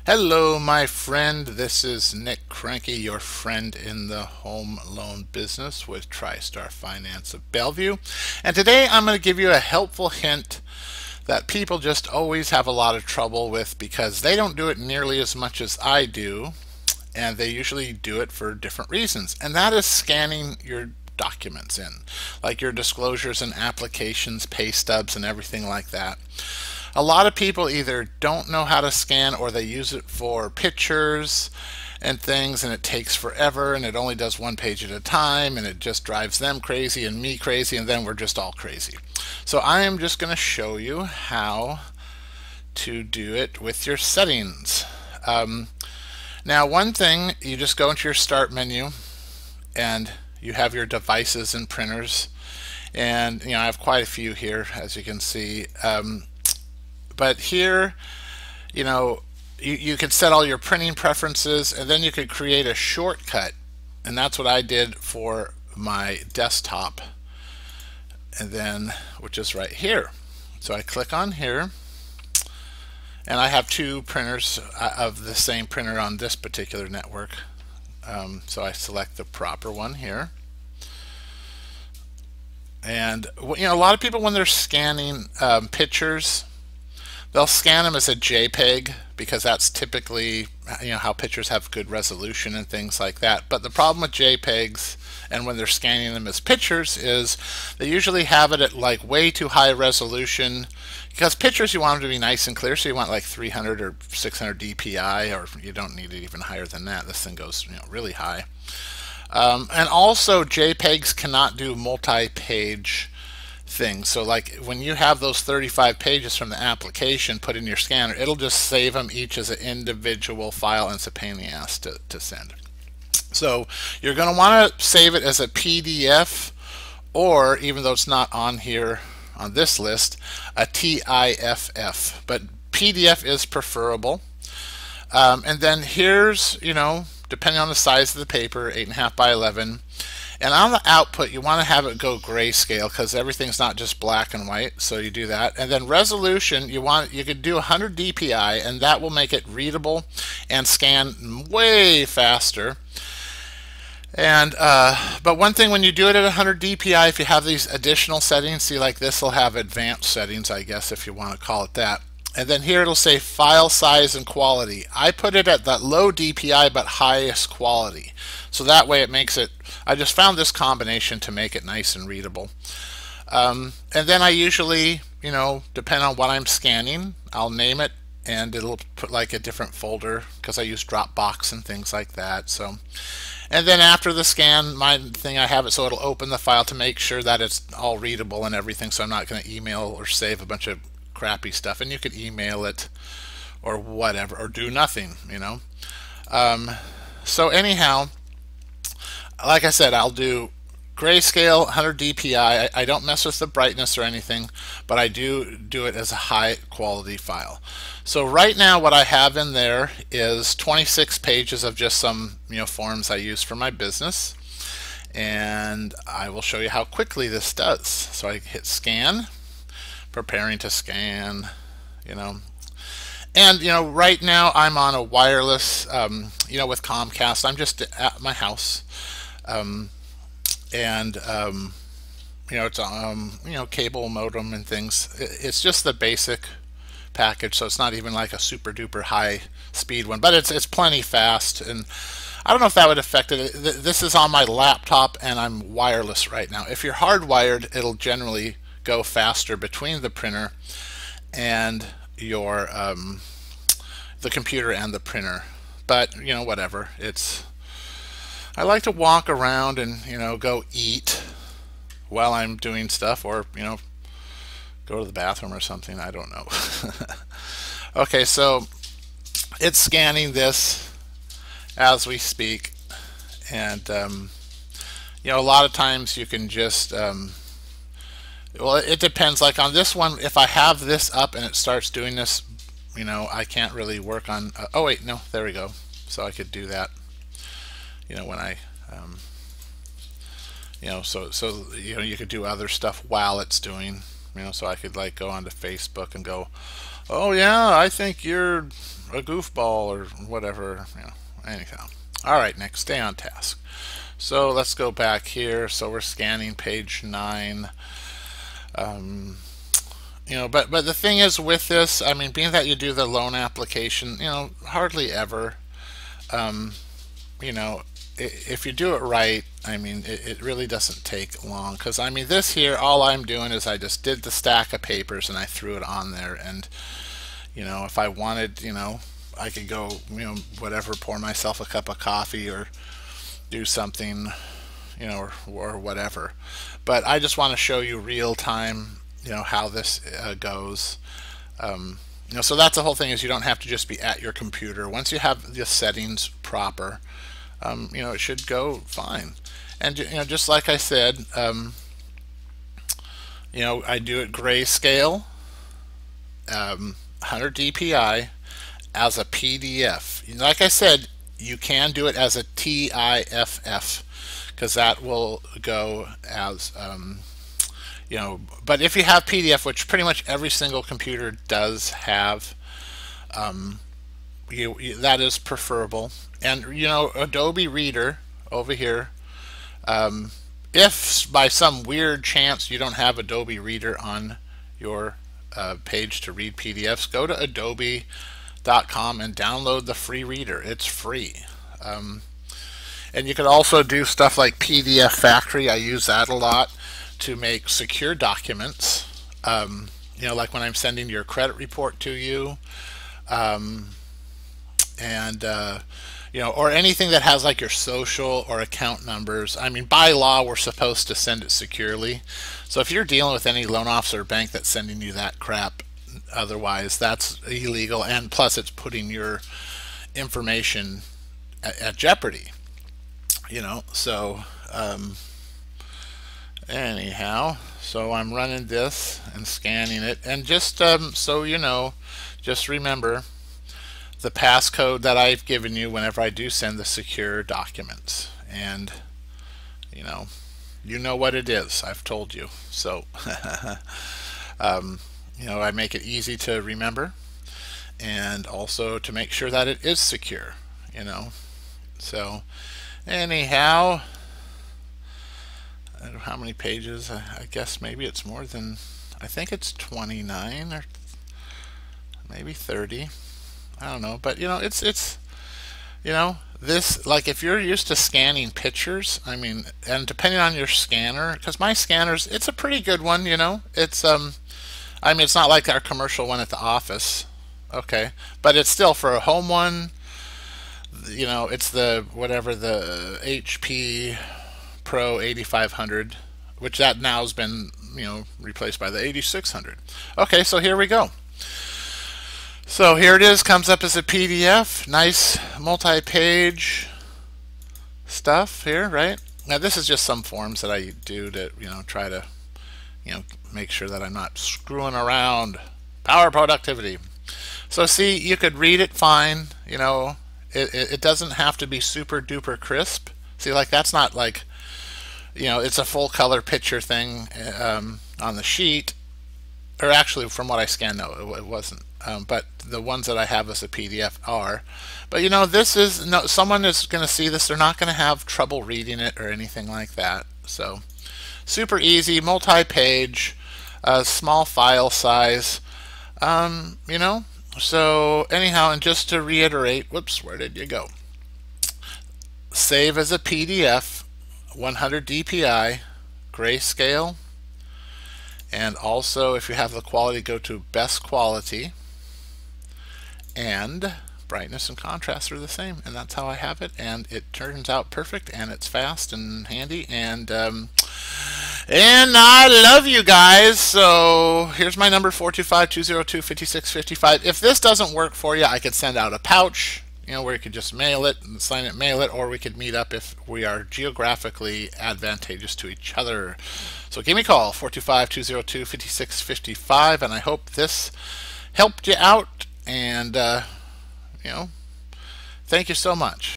Hello, my friend. This is Nick Krehnke, your friend in the home loan business with TriStar Finance of Bellevue. And today I'm going to give you a helpful hint that people just always have a lot of trouble with because they don't do it nearly as much as I do, and they usually do it for different reasons. And that is scanning your documents in, like your disclosures and applications, pay stubs, and everything like that. A lot of people either don't know how to scan or they use it for pictures and things, and it takes forever and it only does one page at a time, and it just drives them crazy and me crazy, and then we're just all crazy. So I am just going to show you how to do it with your settings. Now, one thing, you just go into your start menu and you have your devices and printers, and I have quite a few here, as you can see. But here, you can set all your printing preferences, and then you could create a shortcut, and that's what I did for my desktop, and then which is right here. So I click on here, and I have two printers of the same printer on this particular network. So I select the proper one here. And a lot of people, when they're scanning pictures, they'll scan them as a JPEG because that's typically how pictures have good resolution and things like that. But the problem with JPEGs and when they're scanning them as pictures is they usually have it at like way too high resolution, because pictures you want them to be nice and clear, so you want like 300 or 600 DPI, or you don't need it even higher than that. This thing goes really high. And also JPEGs cannot do multi-page things. So like when you have those 35 pages from the application put in your scanner, it'll just save them each as an individual file, and it's a pain in the ass to send. So you're going to want to save it as a PDF, or, even though it's not on here on this list, a TIFF, but PDF is preferable. And then here's, depending on the size of the paper, 8.5 by 11. And on the output, you want to have it go grayscale because everything's not just black and white. So you do that. And then resolution, you could do 100 DPI, and that will make it readable and scan way faster. And but one thing, when you do it at 100 DPI, if you have these additional settings, see, like this will have advanced settings, I guess, if you want to call it that. And then here it'll say file size and quality. I put it at that low DPI but highest quality. So that way it makes it, I just found this combination to make it nice and readable. And then I usually, depend on what I'm scanning, I'll name it, and it'll put like a different folder because I use Dropbox and things like that. So, and then after the scan, I have it so it'll open the file to make sure that it's all readable and everything, so I'm not going to email or save a bunch of crappy stuff. And you could email it or whatever, or do nothing, so anyhow, like I said, I'll do grayscale, 100 DPI. I don't mess with the brightness or anything, but I do it as a high quality file. So right now what I have in there is 26 pages of just some forms I use for my business, and I will show you how quickly this does. So I hit scan, preparing to scan, and right now I'm on a wireless, with Comcast. I'm just at my house, and it's cable modem and things. It's just the basic package, so it's not even like a super duper high speed one, but it's plenty fast. And I don't know if that would affect it. This is on my laptop and I'm wireless right now. If you're hardwired, it'll generally go faster between the printer and your the computer and the printer. But whatever. I like to walk around and go eat while I'm doing stuff, or go to the bathroom or something. I don't know. Okay, so it's scanning this as we speak, and a lot of times you can just well, it depends. Like on this one, if I have this up and it starts doing this, I can't really work on oh wait, no, there we go. So I could do that when I so you could do other stuff while it's doing, so I could like go onto Facebook and go, oh yeah, I think you're a goofball or whatever, anyhow. All right, next, stay on task. So let's go back here. So we're scanning page 9. But the thing is with this, I mean, being that you do the loan application, hardly ever, if you do it right, I mean, it really doesn't take long. Because, I mean, this here, all I'm doing is I just did the stack of papers and I threw it on there. And, if I wanted, I could go, whatever, pour myself a cup of coffee or do something, or whatever. But I just want to show you real time, how this goes. So that's the whole thing, is you don't have to just be at your computer. Once you have the settings proper, it should go fine. And just like I said, I do it grayscale, 100 dpi as a PDF. Like I said, you can do it as a TIFF, because that will go as but if you have PDF, which pretty much every single computer does have, that is preferable. And Adobe Reader over here, if by some weird chance you don't have Adobe Reader on your page to read PDFs, go to adobe.com and download the free reader. It's free. And you can also do stuff like PDF Factory. I use that a lot to make secure documents, like when I'm sending your credit report to you, or anything that has like your social or account numbers. I mean, by law, we're supposed to send it securely. So if you're dealing with any loan officer or bank that's sending you that crap, otherwise that's illegal, and plus it's putting your information at jeopardy. So anyhow, so I'm running this and scanning it, and just so just remember the passcode that I've given you whenever I do send the secure documents, and you know what it is. I've told you. So I make it easy to remember, and also to make sure that it is secure. So anyhow, I don't know how many pages. I guess maybe it's more than, I think it's 29 or maybe 30. I don't know, but it's this, like, if you're used to scanning pictures, I mean, and depending on your scanner, because my scanners, it's a pretty good one. It's I mean, it's not like our commercial one at the office, okay, but it's still, for a home one, it's the the HP Pro 8500, which that now has been replaced by the 8600. Okay, so here we go. So here it is, comes up as a PDF, nice multi-page stuff here, right? Now this is just some forms that I do to try to make sure that I'm not screwing around. Power productivity. So see, you could read it fine. It doesn't have to be super duper crisp. See, like, that's not like, it's a full color picture thing on the sheet, or actually from what I scanned, no, it wasn't. But the ones that I have as a PDF are. But this is, someone is going to see this, they're not going to have trouble reading it or anything like that. So super easy, multi-page, small file size, So anyhow, and just to reiterate, whoops, where did you go? Save as a PDF, 100 dpi, grayscale, and also if you have the quality, go to best quality, and brightness and contrast are the same, and that's how I have it, and it turns out perfect, and it's fast and handy, and I love you guys. So here's my number, 425-202-5655. If this doesn't work for you, I could send out a pouch, where you could just mail it and sign it, mail it, or we could meet up if we are geographically advantageous to each other. So give me a call, 425-202-5655, and I hope this helped you out, and thank you so much.